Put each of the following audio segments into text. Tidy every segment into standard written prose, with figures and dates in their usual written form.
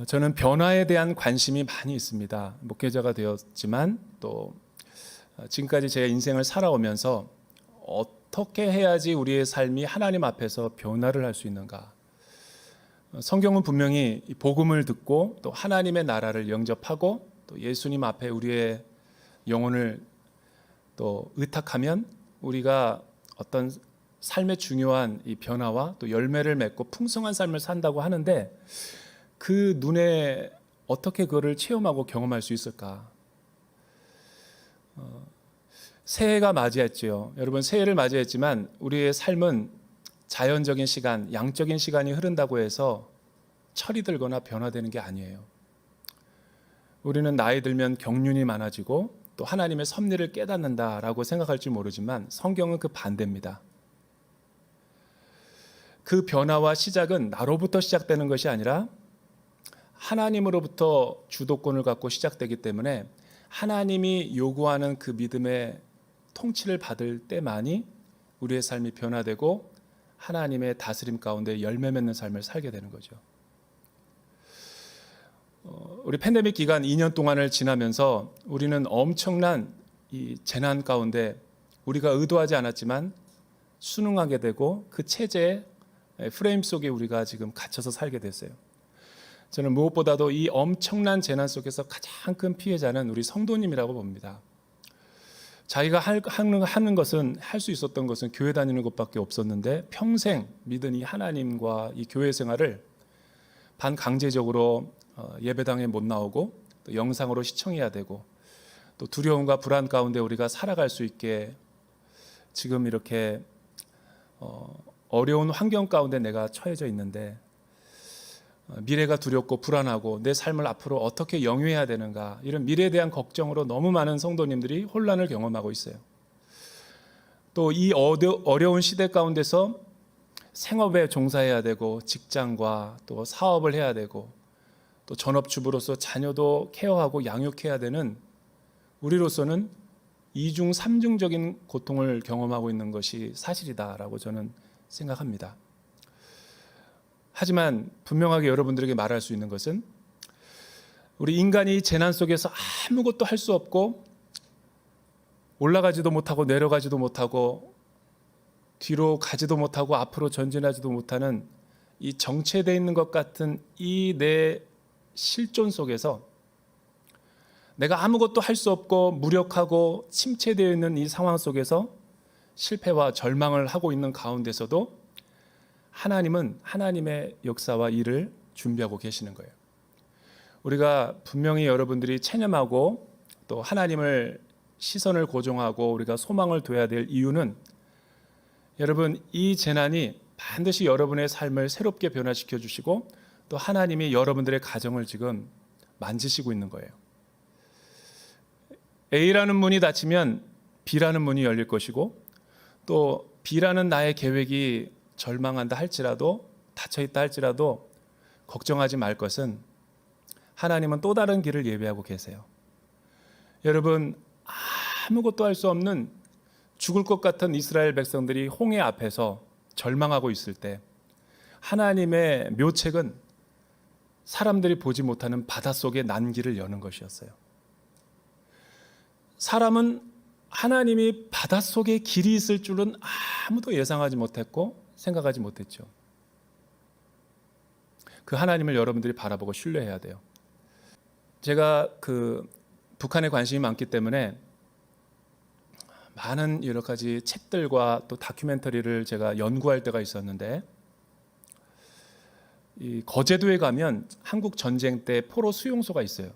저는 변화에 대한 관심이 많이 있습니다. 목회자가 되었지만 또 지금까지 제 인생을 살아오면서 어떻게 해야지 우리의 삶이 하나님 앞에서 변화를 할 수 있는가. 성경은 분명히 복음을 듣고 또 하나님의 나라를 영접하고 또 예수님 앞에 우리의 영혼을 또 의탁하면 우리가 어떤 삶의 중요한 이 변화와 또 열매를 맺고 풍성한 삶을 산다고 하는데, 그 눈에 어떻게 그거를 체험하고 경험할 수 있을까? 새해가 맞이했지요. 여러분, 새해를 맞이했지만 우리의 삶은 자연적인 시간, 양적인 시간이 흐른다고 해서 철이 들거나 변화되는 게 아니에요. 우리는 나이 들면 경륜이 많아지고 또 하나님의 섭리를 깨닫는다라고 생각할지 모르지만 성경은 그 반대입니다. 그 변화와 시작은 나로부터 시작되는 것이 아니라 하나님으로부터 주도권을 갖고 시작되기 때문에 하나님이 요구하는 그 믿음의 통치를 받을 때만이 우리의 삶이 변화되고 하나님의 다스림 가운데 열매 맺는 삶을 살게 되는 거죠. 우리 팬데믹 기간 2년 동안을 지나면서 우리는 엄청난 이 재난 가운데 우리가 의도하지 않았지만 순응하게 되고 그 체제의 프레임 속에 우리가 지금 갇혀서 살게 됐어요. 저는 무엇보다도 이 엄청난 재난 속에서 가장 큰 피해자는 우리 성도님이라고 봅니다. 자기가 하는 것은, 할 수 있었던 것은 교회 다니는 것밖에 없었는데 평생 믿은 이 하나님과 이 교회 생활을 반강제적으로 예배당에 못 나오고 또 영상으로 시청해야 되고 또 두려움과 불안 가운데 우리가 살아갈 수 있게 지금 이렇게 어려운 환경 가운데 내가 처해져 있는데 미래가 두렵고 불안하고 내 삶을 앞으로 어떻게 영위해야 되는가, 이런 미래에 대한 걱정으로 너무 많은 성도님들이 혼란을 경험하고 있어요. 또 이 어려운 시대 가운데서 생업에 종사해야 되고 직장과 또 사업을 해야 되고 또 전업주부로서 자녀도 케어하고 양육해야 되는 우리로서는 이중 삼중적인 고통을 경험하고 있는 것이 사실이다라고 저는 생각합니다. 하지만 분명하게 여러분들에게 말할 수 있는 것은 우리 인간이 재난 속에서 아무것도 할 수 없고 올라가지도 못하고 내려가지도 못하고 뒤로 가지도 못하고 앞으로 전진하지도 못하는 이 정체되어 있는 것 같은 이 내 실존 속에서 내가 아무것도 할 수 없고 무력하고 침체되어 있는 이 상황 속에서 실패와 절망을 하고 있는 가운데서도 하나님은 하나님의 역사와 일을 준비하고 계시는 거예요. 우리가 분명히 여러분들이 체념하고 또 하나님을 시선을 고정하고 우리가 소망을 둬야 될 이유는, 여러분, 이 재난이 반드시 여러분의 삶을 새롭게 변화시켜 주시고 또 하나님이 여러분들의 가정을 지금 만지시고 있는 거예요. A라는 문이 닫히면 B라는 문이 열릴 것이고 또 B라는 나의 계획이 절망한다 할지라도, 닫혀있다 할지라도 걱정하지 말 것은 하나님은 또 다른 길을 예비하고 계세요. 여러분, 아무것도 할 수 없는 죽을 것 같은 이스라엘 백성들이 홍해 앞에서 절망하고 있을 때 하나님의 묘책은 사람들이 보지 못하는 바닷속의 난길을 여는 것이었어요. 사람은 하나님이 바닷속에 길이 있을 줄은 아무도 예상하지 못했고 생각하지 못했죠. 그 하나님을 여러분들이 바라보고 신뢰해야 돼요. 제가 북한에 관심이 많기 때문에 많은 여러 가지 책들과 또 다큐멘터리를 제가 연구할 때가 있었는데, 이 거제도에 가면 한국 전쟁 때 포로 수용소가 있어요.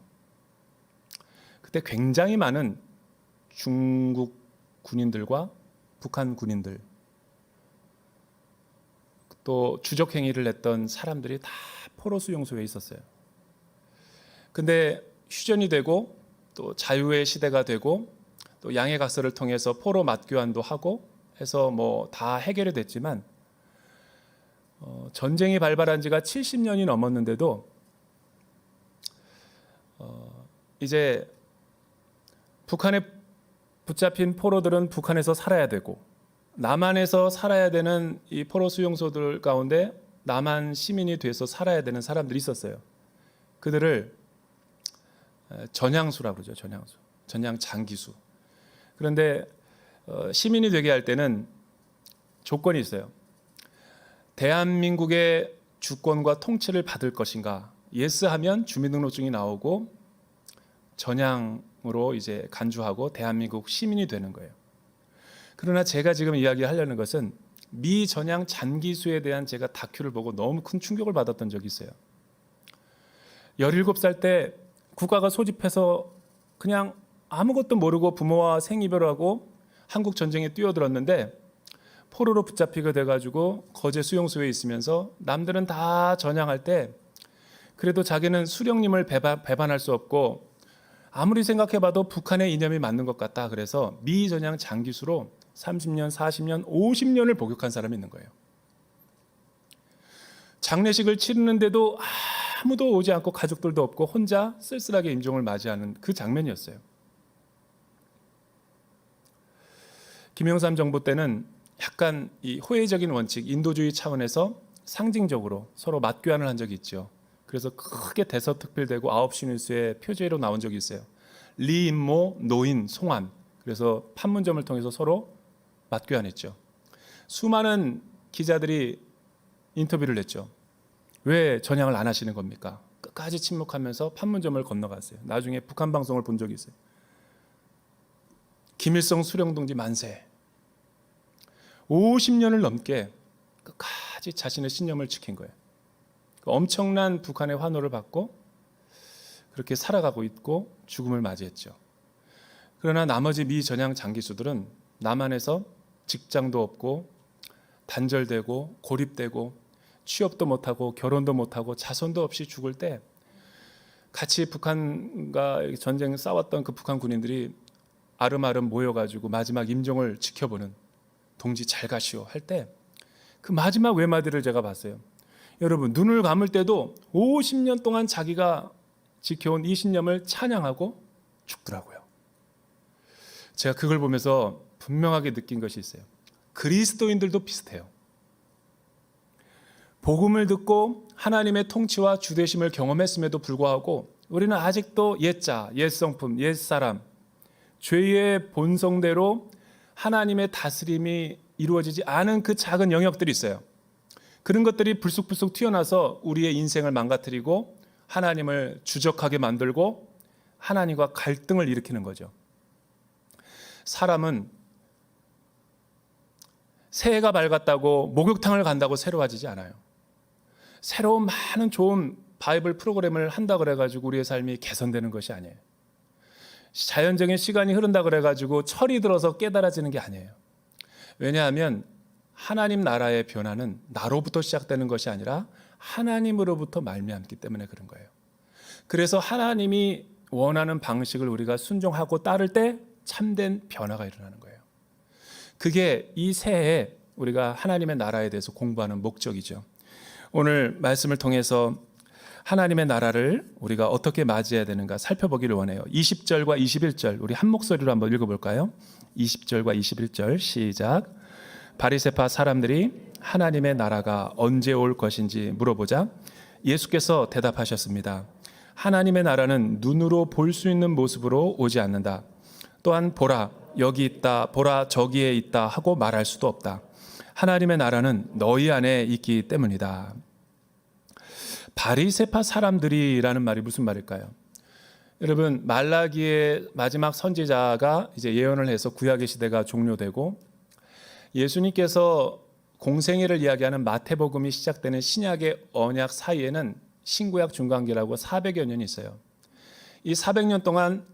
그때 굉장히 많은 중국 군인들과 북한 군인들 또 주적 행위를 했던 사람들이 다 포로 수용소에 있었어요. 근데 휴전이 되고 또 자유의 시대가 되고 또 양해 각서를 통해서 포로 맞교환도 하고 해서 뭐 다 해결이 됐지만 전쟁이 발발한 지가 70년이 넘었는데도 이제 북한에 붙잡힌 포로들은 북한에서 살아야 되고 남한에서 살아야 되는 이 포로 수용소들 가운데 남한 시민이 돼서 살아야 되는 사람들이 있었어요. 그들을 전향수라고 그러죠. 전향수, 전향 장기수. 그런데 시민이 되게 할 때는 조건이 있어요. 대한민국의 주권과 통치를 받을 것인가? 예스 하면 주민등록증이 나오고 전향으로 이제 간주하고 대한민국 시민이 되는 거예요. 그러나 제가 지금 이야기하려는 것은 미전향 잔기수에 대한 제가 다큐를 보고 너무 큰 충격을 받았던 적이 있어요. 17살 때 국가가 소집해서 그냥 아무것도 모르고 부모와 생이별하고 한국 전쟁에 뛰어들었는데 포로로 붙잡히게 돼가지고 거제 수용소에 있으면서 남들은 다 전향할 때 그래도 자기는 수령님을 배반할 수 없고 아무리 생각해봐도 북한의 이념이 맞는 것 같다. 그래서 미전향 장기수로 30년, 40년, 50년을 복역한 사람이 있는 거예요. 장례식을 치르는데도 아무도 오지 않고 가족들도 없고 혼자 쓸쓸하게 임종을 맞이하는 그 장면이었어요. 김영삼 정부 때는 약간 이 호혜적인 원칙, 인도주의 차원에서 상징적으로 서로 맞교환을 한 적이 있죠. 그래서 크게 대서특필되고 9시 뉴스에 표제로 나온 적이 있어요. 리임모, 노인, 송환. 그래서 판문점을 통해서 서로 맞교환했죠. 수많은 기자들이 인터뷰를 했죠. 왜 전향을 안 하시는 겁니까? 끝까지 침묵하면서 판문점을 건너갔어요. 나중에 북한 방송을 본 적이 있어요. 김일성 수령동지 만세. 50년을 넘게 끝까지 자신의 신념을 지킨 거예요. 엄청난 북한의 환호를 받고 그렇게 살아가고 있고 죽음을 맞이했죠. 그러나 나머지 미전향 장기수들은 남한에서 직장도 없고 단절되고 고립되고 취업도 못하고 결혼도 못하고 자손도 없이 죽을 때 같이 북한과 전쟁 싸웠던 그 북한 군인들이 아름아름 모여가지고 마지막 임종을 지켜보는 동지 잘 가시오 할 때 그 마지막 외마디를 제가 봤어요. 여러분 눈을 감을 때도 50년 동안 자기가 지켜온 이 신념을 찬양하고 죽더라고요. 제가 그걸 보면서 분명하게 느낀 것이 있어요. 그리스도인들도 비슷해요. 복음을 듣고 하나님의 통치와 주되심을 경험했음에도 불구하고 우리는 아직도 옛자, 옛성품, 옛사람, 죄의 본성대로 하나님의 다스림이 이루어지지 않은 그 작은 영역들이 있어요. 그런 것들이 불쑥불쑥 튀어나와서 우리의 인생을 망가뜨리고 하나님을 주적하게 만들고 하나님과 갈등을 일으키는 거죠. 사람은 새해가 밝았다고 목욕탕을 간다고 새로워지지 않아요. 새로운 많은 좋은 바이블 프로그램을 한다 그래가지고 우리의 삶이 개선되는 것이 아니에요. 자연적인 시간이 흐른다 그래가지고 철이 들어서 깨달아지는 게 아니에요. 왜냐하면 하나님 나라의 변화는 나로부터 시작되는 것이 아니라 하나님으로부터 말미암기 때문에 그런 거예요. 그래서 하나님이 원하는 방식을 우리가 순종하고 따를 때 참된 변화가 일어나는 거예요. 그게 이 새해에 우리가 하나님의 나라에 대해서 공부하는 목적이죠. 오늘 말씀을 통해서 하나님의 나라를 우리가 어떻게 맞이해야 되는가 살펴보기를 원해요. 20절과 21절 우리 한 목소리로 한번 읽어볼까요? 20절과 21절 시작. 바리새파 사람들이 하나님의 나라가 언제 올 것인지 물어보자 예수께서 대답하셨습니다. 하나님의 나라는 눈으로 볼 수 있는 모습으로 오지 않는다. 또한 보라 여기 있다 보라 저기에 있다 하고 말할 수도 없다. 하나님의 나라는 너희 안에 있기 때문이다. 바리새파 사람들이라는 말이 무슨 말일까요? 여러분 말라기의 마지막 선지자가 이제 예언을 해서 구약의 시대가 종료되고 예수님께서 공생애를 이야기하는 마태복음이 시작되는 신약의 언약 사이에는 신구약 중간기라고 400여 년이 있어요. 이 400년 동안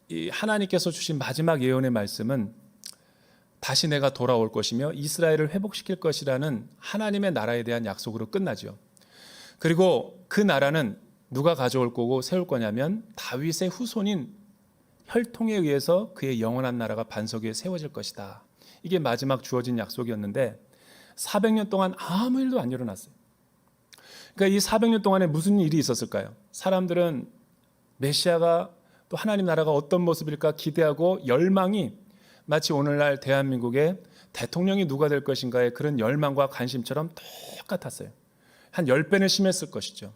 이 하나님께서 주신 마지막 예언의 말씀은 다시 내가 돌아올 것이며 이스라엘을 회복시킬 것이라는 하나님의 나라에 대한 약속으로 끝나죠. 그리고 그 나라는 누가 가져올 거고 세울 거냐면 다윗의 후손인 혈통에 의해서 그의 영원한 나라가 반석 위에 세워질 것이다. 이게 마지막 주어진 약속이었는데 400년 동안 아무 일도 안 일어났어요. 그러니까 이 400년 동안에 무슨 일이 있었을까요? 사람들은 메시아가 또 하나님 나라가 어떤 모습일까 기대하고 열망이 마치 오늘날 대한민국의 대통령이 누가 될 것인가의 그런 열망과 관심처럼 똑같았어요. 한 10배는 심했을 것이죠.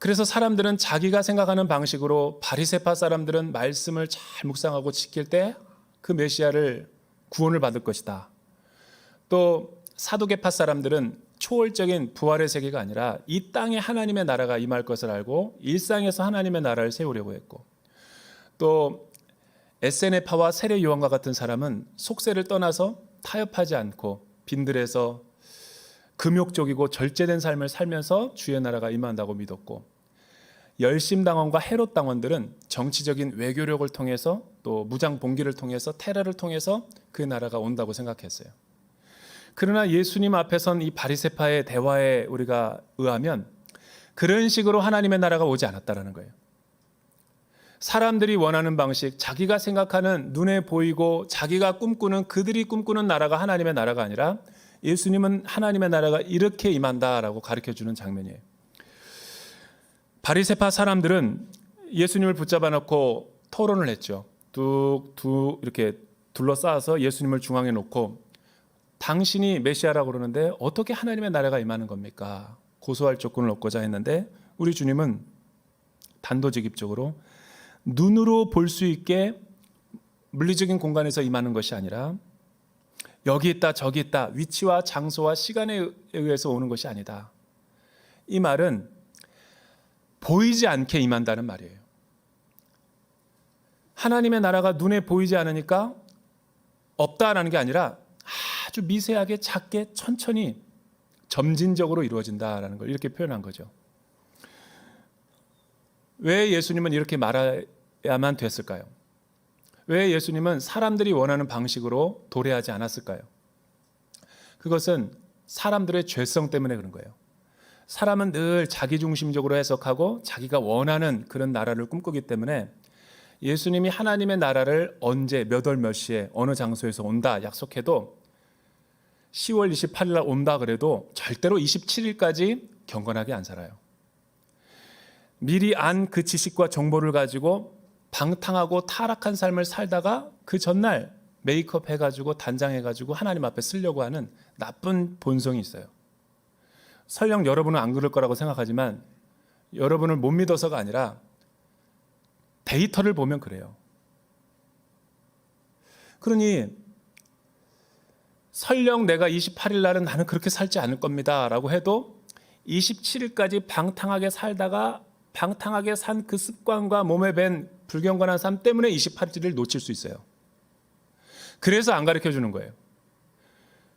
그래서 사람들은 자기가 생각하는 방식으로, 바리새파 사람들은 말씀을 잘 묵상하고 지킬 때 그 메시아를 구원을 받을 것이다. 또 사두개파 사람들은 초월적인 부활의 세계가 아니라 이 땅에 하나님의 나라가 임할 것을 알고 일상에서 하나님의 나라를 세우려고 했고, 또 에세네파와 세례 요한과 같은 사람은 속세를 떠나서 타협하지 않고 빈들에서 금욕적이고 절제된 삶을 살면서 주의 나라가 임한다고 믿었고, 열심당원과 헤롯당원들은 정치적인 외교력을 통해서 또 무장봉기를 통해서 테러를 통해서 그 나라가 온다고 생각했어요. 그러나 예수님 앞에 선 이 바리새파의 대화에 우리가 의하면 그런 식으로 하나님의 나라가 오지 않았다라는 거예요. 사람들이 원하는 방식, 자기가 생각하는 눈에 보이고 자기가 꿈꾸는, 그들이 꿈꾸는 나라가 하나님의 나라가 아니라 예수님은 하나님의 나라가 이렇게 임한다라고 가르쳐주는 장면이에요. 바리새파 사람들은 예수님을 붙잡아 놓고 토론을 했죠. 뚝뚝 이렇게 둘러싸아서 예수님을 중앙에 놓고 당신이 메시아라고 그러는데 어떻게 하나님의 나라가 임하는 겁니까? 고소할 조건을 얻고자 했는데 우리 주님은 단도직입적으로 눈으로 볼 수 있게 물리적인 공간에서 임하는 것이 아니라 여기 있다 저기 있다, 위치와 장소와 시간에 의해서 오는 것이 아니다. 이 말은 보이지 않게 임한다는 말이에요. 하나님의 나라가 눈에 보이지 않으니까 없다라는 게 아니라 아주 미세하게 작게 천천히 점진적으로 이루어진다라는 걸 이렇게 표현한 거죠. 왜 예수님은 이렇게 말해야만 됐을까요? 왜 예수님은 사람들이 원하는 방식으로 도래하지 않았을까요? 그것은 사람들의 죄성 때문에 그런 거예요. 사람은 늘 자기중심적으로 해석하고 자기가 원하는 그런 나라를 꿈꾸기 때문에 예수님이 하나님의 나라를 언제 몇 월 몇 시에 어느 장소에서 온다 약속해도 10월 28일 날 온다 그래도 절대로 27일까지 경건하게 안 살아요. 미리 안 그 지식과 정보를 가지고 방탕하고 타락한 삶을 살다가 그 전날 메이크업 해가지고 단장해가지고 하나님 앞에 쓰려고 하는 나쁜 본성이 있어요. 설령 여러분은 안 그럴 거라고 생각하지만 여러분을 못 믿어서가 아니라 데이터를 보면 그래요. 그러니 설령 내가 28일 날은 나는 그렇게 살지 않을 겁니다 라고 해도 27일까지 방탕하게 살다가 방탕하게 산 그 습관과 몸에 밴 불경건한 삶 때문에 28일을 놓칠 수 있어요. 그래서 안 가르쳐 주는 거예요.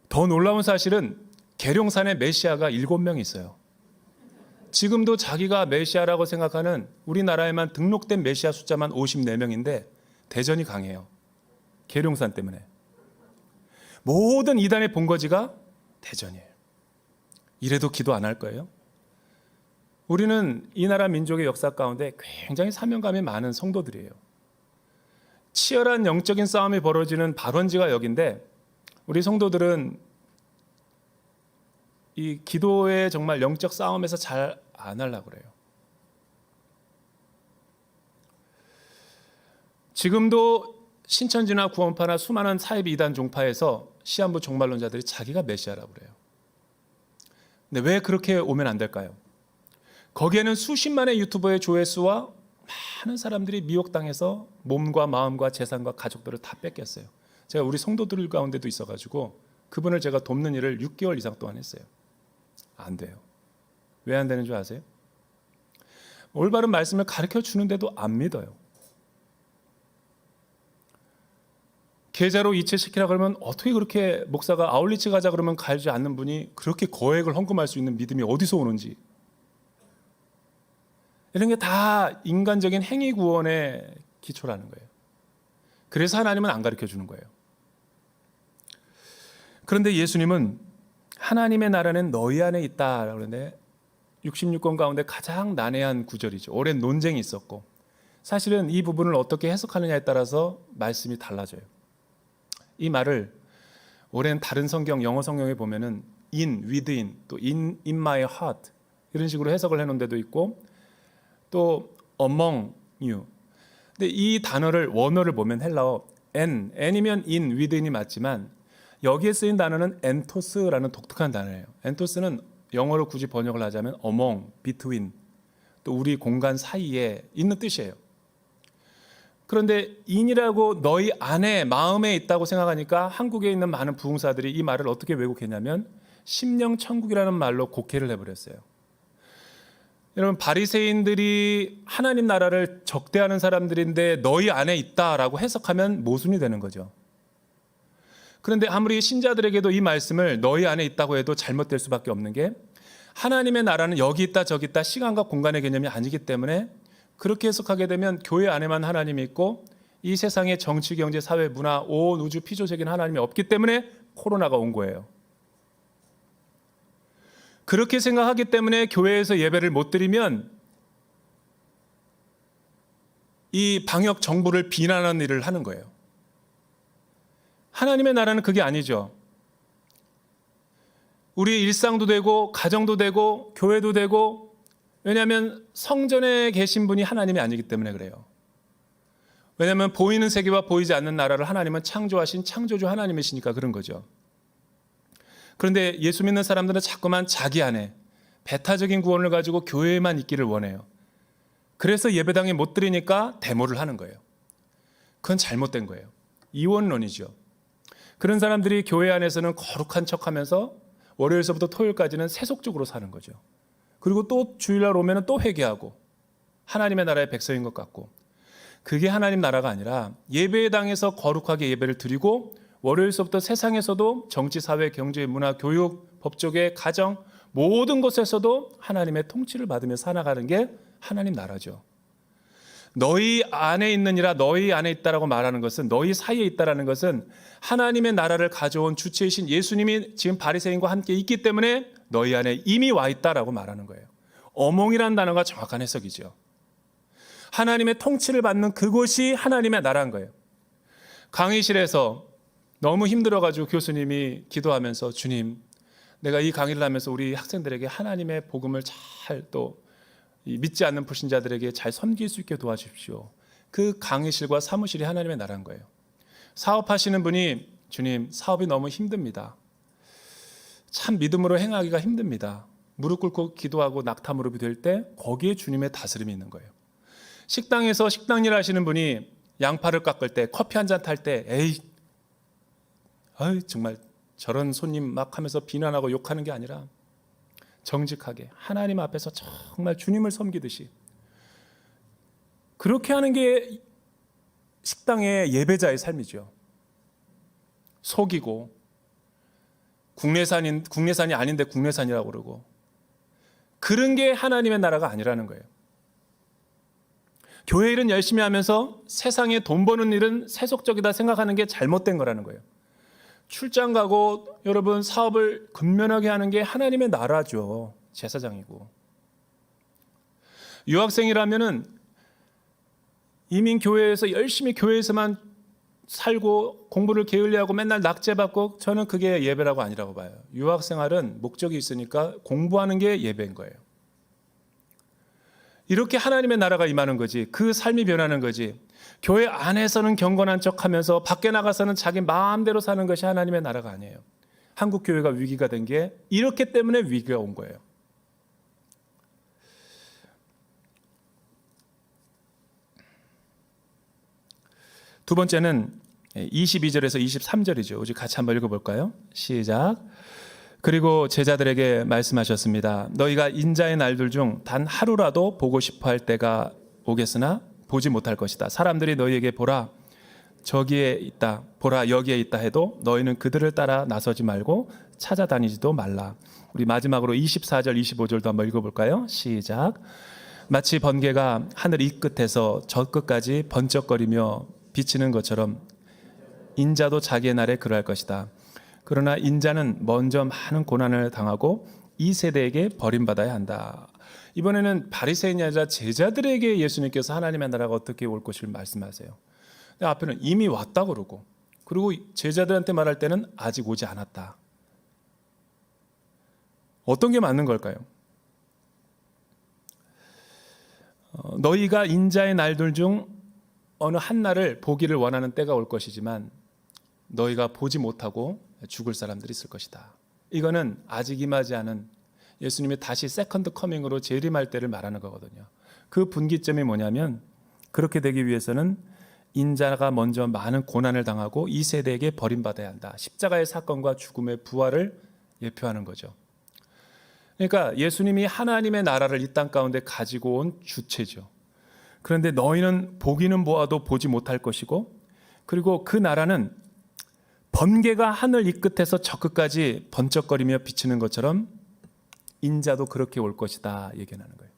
더 놀라운 사실은 계룡산에 메시아가 7명 있어요. 지금도 자기가 메시아라고 생각하는 우리나라에만 등록된 메시아 숫자만 54명인데 대전이 강해요. 계룡산 때문에. 모든 이단의 본거지가 대전이에요. 이래도 기도 안 할 거예요? 우리는 이 나라 민족의 역사 가운데 굉장히 사명감이 많은 성도들이에요. 치열한 영적인 싸움이 벌어지는 발원지가 여기인데 우리 성도들은 이 기도의 정말 영적 싸움에서 잘 안 하려고 그래요. 지금도 신천지나 구원파나 수많은 사이비 이단 종파에서 시한부 종말론자들이 자기가 메시아라고 그래요. 근데 왜 그렇게 오면 안 될까요? 거기에는 수십만의 유튜버의 조회수와 많은 사람들이 미혹당해서 몸과 마음과 재산과 가족들을 다 뺏겼어요. 제가 우리 성도들 가운데도 있어가지고 그분을 제가 돕는 일을 6개월 이상 동안 했어요. 안 돼요. 왜 안 되는 줄 아세요? 올바른 말씀을 가르쳐 주는데도 안 믿어요. 계좌로 이체시키라 그러면 어떻게 그렇게 목사가 아울리치 가자 그러면 가지 않는 분이 그렇게 거액을 헌금할 수 있는 믿음이 어디서 오는지, 이런 게 다 인간적인 행위 구원의 기초라는 거예요. 그래서 하나님은 안 가르쳐 주는 거예요. 그런데 예수님은 하나님의 나라는 너희 안에 있다라고 그러는데 66권 가운데 가장 난해한 구절이죠. 오랜 논쟁이 있었고 사실은 이 부분을 어떻게 해석하느냐에 따라서 말씀이 달라져요. 이 말을 오랜 다른 성경, 영어 성경에 보면은 in, within, 또 in my heart 이런 식으로 해석을 해놓은 데도 있고 또 among you. 근데 이 단어를 원어를 보면 헬라어 n이면 in, within이 맞지만 여기에 쓰인 단어는 엔토스라는 독특한 단어예요. 엔토스는 영어로 굳이 번역을 하자면 among, between, 또 우리 공간 사이에 있는 뜻이에요. 그런데 인이라고 너희 안에 마음에 있다고 생각하니까 한국에 있는 많은 부흥사들이 이 말을 어떻게 왜곡했냐면 심령 천국이라는 말로 곡해를 해버렸어요. 여러분, 바리새인들이 하나님 나라를 적대하는 사람들인데 너희 안에 있다라고 해석하면 모순이 되는 거죠. 그런데 아무리 신자들에게도 이 말씀을 너희 안에 있다고 해도 잘못될 수밖에 없는 게 하나님의 나라는 여기 있다 저기 있다 시간과 공간의 개념이 아니기 때문에 그렇게 해석하게 되면 교회 안에만 하나님이 있고 이 세상의 정치, 경제, 사회, 문화, 온 우주 피조적인 하나님이 없기 때문에 코로나가 온 거예요. 그렇게 생각하기 때문에 교회에서 예배를 못 드리면 이 방역 정부를 비난하는 일을 하는 거예요. 하나님의 나라는 그게 아니죠. 우리 일상도 되고 가정도 되고 교회도 되고, 왜냐하면 성전에 계신 분이 하나님이 아니기 때문에 그래요. 왜냐하면 보이는 세계와 보이지 않는 나라를 하나님은 창조하신 창조주 하나님이시니까 그런 거죠. 그런데 예수 믿는 사람들은 자꾸만 자기 안에 배타적인 구원을 가지고 교회에만 있기를 원해요. 그래서 예배당에 못 드리니까 데모를 하는 거예요. 그건 잘못된 거예요. 이원론이죠. 그런 사람들이 교회 안에서는 거룩한 척하면서 월요일서부터 토요일까지는 세속적으로 사는 거죠. 그리고 또 주일날 오면 또 회개하고 하나님의 나라의 백성인 것 같고, 그게 하나님 나라가 아니라 예배당에서 거룩하게 예배를 드리고 월요일서부터 세상에서도 정치, 사회, 경제, 문화, 교육, 법조계, 가정 모든 곳에서도 하나님의 통치를 받으며 살아가는 게 하나님 나라죠. 너희 안에 있느니라, 너희 안에 있다라고 말하는 것은, 너희 사이에 있다라는 것은 하나님의 나라를 가져온 주체이신 예수님이 지금 바리새인과 함께 있기 때문에 너희 안에 이미 와 있다라고 말하는 거예요. 어몽이라는 단어가 정확한 해석이죠. 하나님의 통치를 받는 그곳이 하나님의 나라인 거예요. 강의실에서 너무 힘들어가지고 교수님이 기도하면서, 주님, 내가 이 강의를 하면서 우리 학생들에게 하나님의 복음을 잘, 또 믿지 않는 불신자들에게 잘 섬길 수 있게 도와주십시오. 그 강의실과 사무실이 하나님의 나라인 거예요. 사업하시는 분이, 주님, 사업이 너무 힘듭니다. 참 믿음으로 행하기가 힘듭니다. 무릎 꿇고 기도하고 낙타 무릎이 될 때 거기에 주님의 다스림이 있는 거예요. 식당에서 식당 일 하시는 분이 양파를 깎을 때, 커피 한 잔 탈 때, 정말 저런 손님 막 하면서 비난하고 욕하는 게 아니라 정직하게 하나님 앞에서 정말 주님을 섬기듯이 그렇게 하는 게 식당의 예배자의 삶이죠. 속이고 국내산이 아닌데 국내산이라고 그러고, 그런 게 하나님의 나라가 아니라는 거예요. 교회 일은 열심히 하면서 세상에 돈 버는 일은 세속적이다 생각하는 게 잘못된 거라는 거예요. 출장 가고 여러분 사업을 근면하게 하는 게 하나님의 나라죠. 제사장이고. 유학생이라면은 이민 교회에서 열심히 교회에서만 살고 공부를 게을리하고 맨날 낙제받고, 저는 그게 예배라고 아니라고 봐요. 유학생활은 목적이 있으니까 공부하는 게 예배인 거예요. 이렇게 하나님의 나라가 임하는 거지, 그 삶이 변하는 거지. 교회 안에서는 경건한 척하면서 밖에 나가서는 자기 마음대로 사는 것이 하나님의 나라가 아니에요. 한국 교회가 위기가 된 게 이렇기 때문에 위기가 온 거예요. 두 번째는 22절에서 23절이죠. 우리 같이 한번 읽어볼까요? 시작. 그리고 제자들에게 말씀하셨습니다. 너희가 인자의 날들 중 단 하루라도 보고 싶어 할 때가 오겠으나 보지 못할 것이다. 사람들이 너희에게 보라, 저기에 있다, 보라, 여기에 있다 해도 너희는 그들을 따라 나서지 말고 찾아다니지도 말라. 우리 마지막으로 24절, 25절도 한번 읽어볼까요? 시작. 마치 번개가 하늘 이 끝에서 저 끝까지 번쩍거리며 비치는 것처럼 인자도 자기의 날에 그러할 것이다. 그러나 인자는 먼저 많은 고난을 당하고 이 세대에게 버림받아야 한다. 이번에는 바리새인이 아니라 제자들에게 예수님께서 하나님의 나라가 어떻게 올 것을 말씀하세요. 근데 앞에는 이미 왔다 그러고, 그리고 제자들한테 말할 때는 아직 오지 않았다. 어떤 게 맞는 걸까요? 너희가 인자의 날들 중 어느 한 날을 보기를 원하는 때가 올 것이지만 너희가 보지 못하고 죽을 사람들이 있을 것이다. 이거는 아직 임하지 않은 예수님이 다시 세컨드 커밍으로 재림할 때를 말하는 거거든요. 그 분기점이 뭐냐면 그렇게 되기 위해서는 인자가 먼저 많은 고난을 당하고 이 세대에게 버림받아야 한다. 십자가의 사건과 죽음의 부활을 예표하는 거죠. 그러니까 예수님이 하나님의 나라를 이 땅 가운데 가지고 온 주체죠. 그런데 너희는 보기는 보아도 보지 못할 것이고, 그리고 그 나라는 번개가 하늘 이 끝에서 저 끝까지 번쩍거리며 비치는 것처럼 인자도 그렇게 올 것이다 얘기하는 거예요.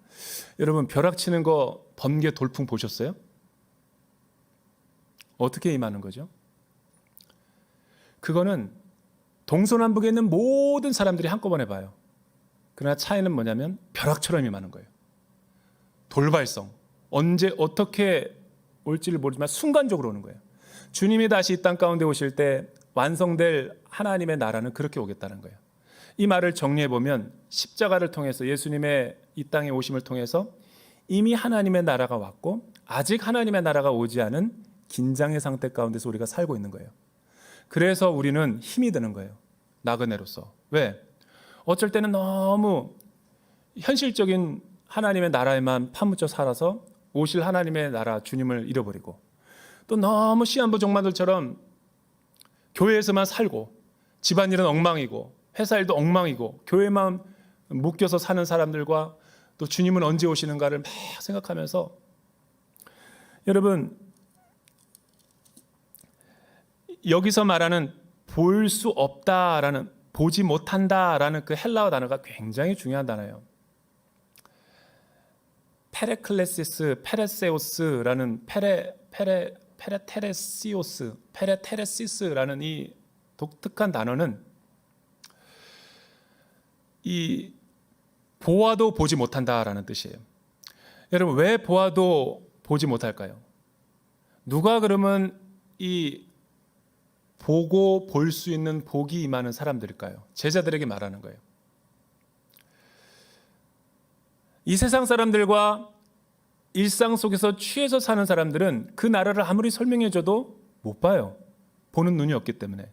여러분, 벼락치는 거 번개 돌풍 보셨어요? 어떻게 임하는 거죠? 그거는 동서남북에 있는 모든 사람들이 한꺼번에 봐요. 그러나 차이는 뭐냐면 벼락처럼 임하는 거예요. 돌발성. 언제 어떻게 올지를 모르지만 순간적으로 오는 거예요. 주님이 다시 이 땅 가운데 오실 때 완성될 하나님의 나라는 그렇게 오겠다는 거예요. 이 말을 정리해 보면 십자가를 통해서 예수님의 이 땅에 오심을 통해서 이미 하나님의 나라가 왔고 아직 하나님의 나라가 오지 않은 긴장의 상태 가운데서 우리가 살고 있는 거예요. 그래서 우리는 힘이 드는 거예요. 나그네로서. 왜? 어쩔 때는 너무 현실적인 하나님의 나라에만 파묻혀 살아서 오실 하나님의 나라 주님을 잃어버리고, 또 너무 시한부족마들처럼 교회에서만 살고 집안일은 엉망이고 회사일도 엉망이고 교회만 묶여서 사는 사람들과 또 주님은 언제 오시는가를 막 생각하면서, 여러분, 여기서 말하는 볼 수 없다라는, 보지 못한다라는 그 헬라어 단어가 굉장히 중요한 단어예요. 페레클레시스, 페레세오스라는 페레테레시스라는 이 독특한 단어는 이 보아도 보지 못한다라는 뜻이에요. 여러분, 왜 보아도 보지 못할까요? 누가 그러면 이 보고 볼 수 있는 복이 임하는 사람들일까요? 제자들에게 말하는 거예요. 이 세상 사람들과 일상 속에서 취해서 사는 사람들은 그 나라를 아무리 설명해줘도 못 봐요. 보는 눈이 없기 때문에.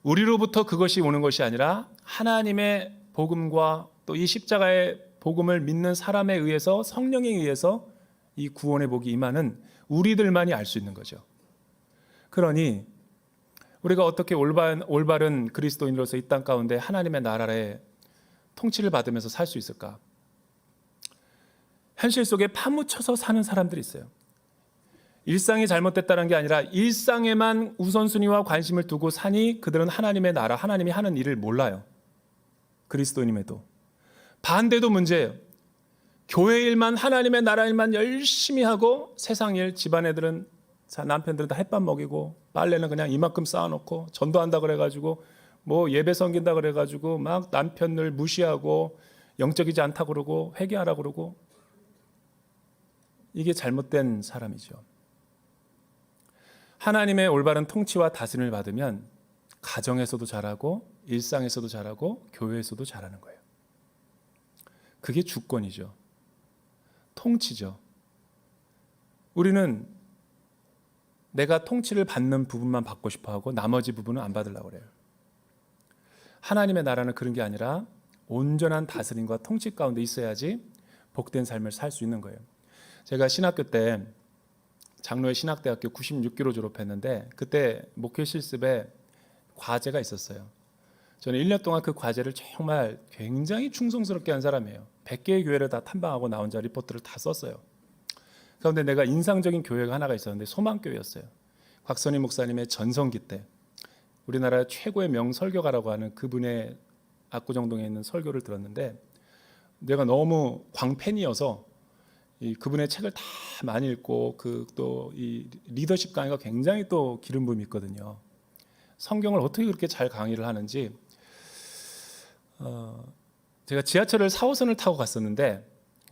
우리로부터 그것이 오는 것이 아니라 하나님의 복음과 또 이 십자가의 복음을 믿는 사람에 의해서, 성령에 의해서 이 구원의 복이 임하는 우리들만이 알 수 있는 거죠. 그러니 우리가 어떻게 올바른 그리스도인으로서 이 땅 가운데 하나님의 나라의 통치를 받으면서 살 수 있을까? 현실 속에 파묻혀서 사는 사람들이 있어요. 일상이 잘못됐다는 게 아니라 일상에만 우선순위와 관심을 두고 사니 그들은 하나님의 나라, 하나님이 하는 일을 몰라요. 그리스도인임에도. 반대도 문제예요. 교회 일만, 하나님의 나라 일만 열심히 하고 세상 일, 집안애들은, 남편들은 다 햇밥 먹이고 빨래는 그냥 이만큼 쌓아놓고 전도한다 그래가지고 뭐 예배 섬긴다 그래가지고 막 남편을 무시하고 영적이지 않다 그러고 회개하라 그러고, 이게 잘못된 사람이죠. 하나님의 올바른 통치와 다스림을 받으면 가정에서도 잘하고 일상에서도 잘하고 교회에서도 잘하는 거예요. 그게 주권이죠. 통치죠. 우리는 내가 통치를 받는 부분만 받고 싶어 하고 나머지 부분은 안 받으려고 그래요. 하나님의 나라는 그런 게 아니라 온전한 다스림과 통치 가운데 있어야지 복된 삶을 살 수 있는 거예요. 제가 신학교 때 장로의 신학대학교 96기로 졸업했는데 그때 목회 실습에 과제가 있었어요. 저는 1년 동안 그 과제를 정말 굉장히 충성스럽게 한 사람이에요. 100개의 교회를 다 탐방하고 나 혼자 리포트를 다 썼어요. 그런데 내가 인상적인 교회가 하나가 있었는데 소망교회였어요. 곽선희 목사님의 전성기 때 우리나라 최고의 명설교가라고 하는 그분의 압구정동에 있는 설교를 들었는데 내가 너무 광팬이어서 그분의 책을 다 많이 읽고 또 이 리더십 강의가 굉장히 또 기름 부음이 있거든요. 성경을 어떻게 그렇게 잘 강의를 하는지, 제가 지하철을 4호선을 타고 갔었는데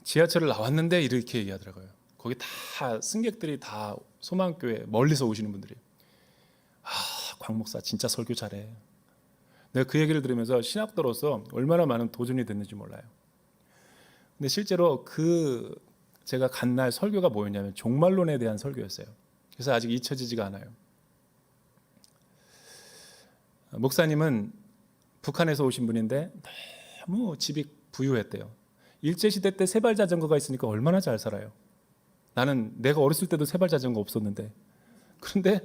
지하철을 나왔는데 이렇게 얘기하더라고요. 거기 다 승객들이 다 소망교회 멀리서 오시는 분들이, 곽 목사 진짜 설교 잘해. 내가 그 얘기를 들으면서 신학도로서 얼마나 많은 도전이 됐는지 몰라요. 근데 실제로 제가 간 날 설교가 뭐였냐면 종말론에 대한 설교였어요. 그래서 아직 잊혀지지가 않아요. 목사님은 북한에서 오신 분인데 너무 집이 부유했대요. 일제시대 때 세발 자전거가 있으니까 얼마나 잘 살아요. 나는 내가 어렸을 때도 세발 자전거 없었는데. 그런데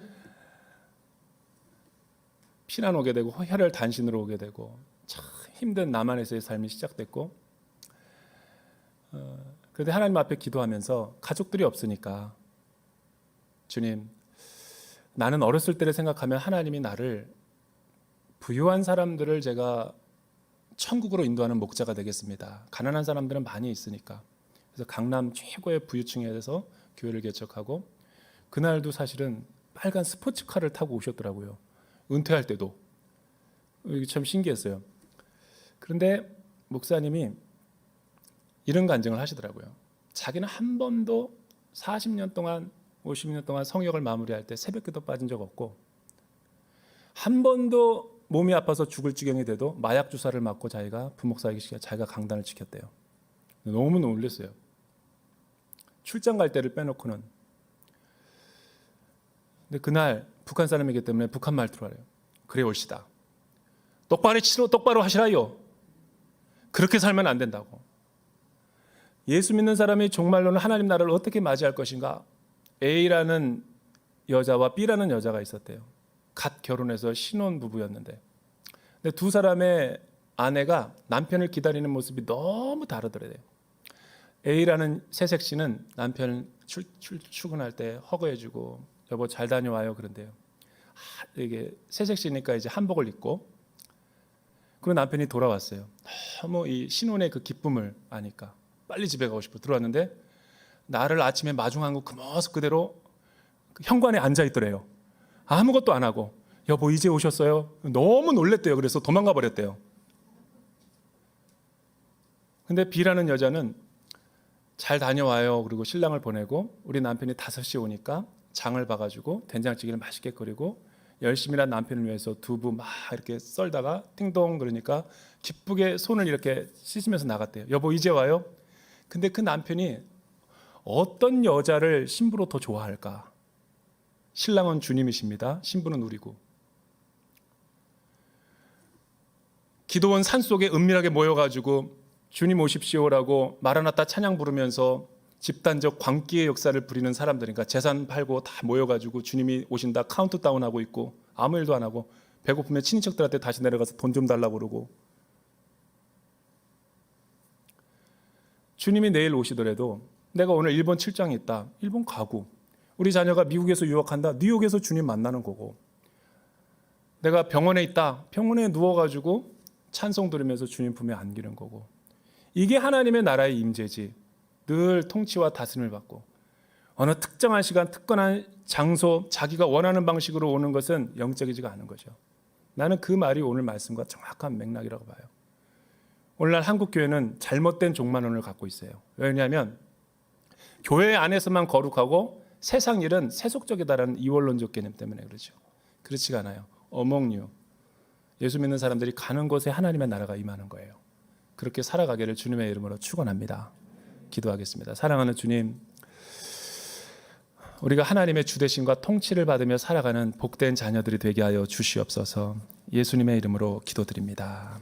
피난 오게 되고 혈혈 단신으로 오게 되고 참 힘든 남한에서의 삶이 시작됐고, 그런데 하나님 앞에 기도하면서 가족들이 없으니까 주님, 나는 어렸을 때를 생각하면 하나님이 나를 부유한 사람들을 제가 천국으로 인도하는 목자가 되겠습니다. 가난한 사람들은 많이 있으니까. 그래서 강남 최고의 부유층에서 교회를 개척하고, 그날도 사실은 빨간 스포츠카를 타고 오셨더라고요. 은퇴할 때도. 이게 참 신기했어요. 그런데 목사님이 이런 간증을 하시더라고요. 자기는 한 번도 40년 동안 50년 동안 성역을 마무리할 때 새벽기도 빠진 적 없고, 한 번도 몸이 아파서 죽을 지경이 돼도 마약 주사를 맞고 자기가 부목사이기 시기에 자기가 강단을 지켰대요. 너무 놀랐어요. 출장 갈 때를 빼놓고는. 근데 그날 북한 사람이기 때문에 북한 말투로 하래요. 그래 옳시다. 똑바로 하시라요. 그렇게 살면 안 된다고. 예수 믿는 사람이 정말로는 하나님 나라를 어떻게 맞이할 것인가? A라는 여자와 B라는 여자가 있었대요. 갓 결혼해서 신혼 부부였는데, 근데 두 사람의 아내가 남편을 기다리는 모습이 너무 다르더래요. A라는 새색 씨는 남편 출근할 때 허거해주고 여보 잘 다녀와요 그런데요. 이게 새색 씨니까 이제 한복을 입고, 그리고 남편이 돌아왔어요. 너무 이 신혼의 그 기쁨을 아니까 빨리 집에 가고 싶어 들어왔는데, 나를 아침에 마중한 거 그 모습 그대로 현관에 앉아 있더래요. 아무것도 안 하고 여보 이제 오셨어요? 너무 놀랬대요. 그래서 도망가 버렸대요. 근데 B라는 여자는 잘 다녀와요. 그리고 신랑을 보내고, 우리 남편이 5시에 오니까 장을 봐가지고 된장찌개를 맛있게 끓이고 열심히 한 남편을 위해서 두부 막 이렇게 썰다가 띵동 그러니까 기쁘게 손을 이렇게 씻으면서 나갔대요. 여보 이제 와요? 근데 그 남편이 어떤 여자를 신부로 더 좋아할까? 신랑은 주님이십니다. 신부는 우리고. 기도원 산속에 은밀하게 모여가지고 주님 오십시오라고 마라나타 찬양 부르면서 집단적 광기의 역사를 부리는 사람들이니까 재산 팔고 다 모여가지고 주님이 오신다 카운트다운하고 있고 아무 일도 안 하고, 배고프면 친인척들한테 다시 내려가서 돈 좀 달라고 그러고. 주님이 내일 오시더라도 내가 오늘 일본 출장이 있다. 일본 가고, 우리 자녀가 미국에서 유학한다. 뉴욕에서 주님 만나는 거고, 내가 병원에 있다. 병원에 누워가지고 찬송 들으면서 주님 품에 안기는 거고. 이게 하나님의 나라의 임재지. 늘 통치와 다스림을 받고 어느 특정한 시간 특권한 장소 자기가 원하는 방식으로 오는 것은 영적이지가 않은 거죠. 나는 그 말이 오늘 말씀과 정확한 맥락이라고 봐요. 오늘날 한국교회는 잘못된 종말론을 갖고 있어요. 왜냐하면 교회 안에서만 거룩하고 세상 일은 세속적이다라는 이원론적 개념 때문에 그렇죠. 그렇지가 않아요. 어몽류 예수 믿는 사람들이 가는 곳에 하나님의 나라가 임하는 거예요. 그렇게 살아가기를 주님의 이름으로 축원합니다. 기도하겠습니다. 사랑하는 주님, 우리가 하나님의 주대심과 통치를 받으며 살아가는 복된 자녀들이 되게 하여 주시옵소서. 예수님의 이름으로 기도드립니다.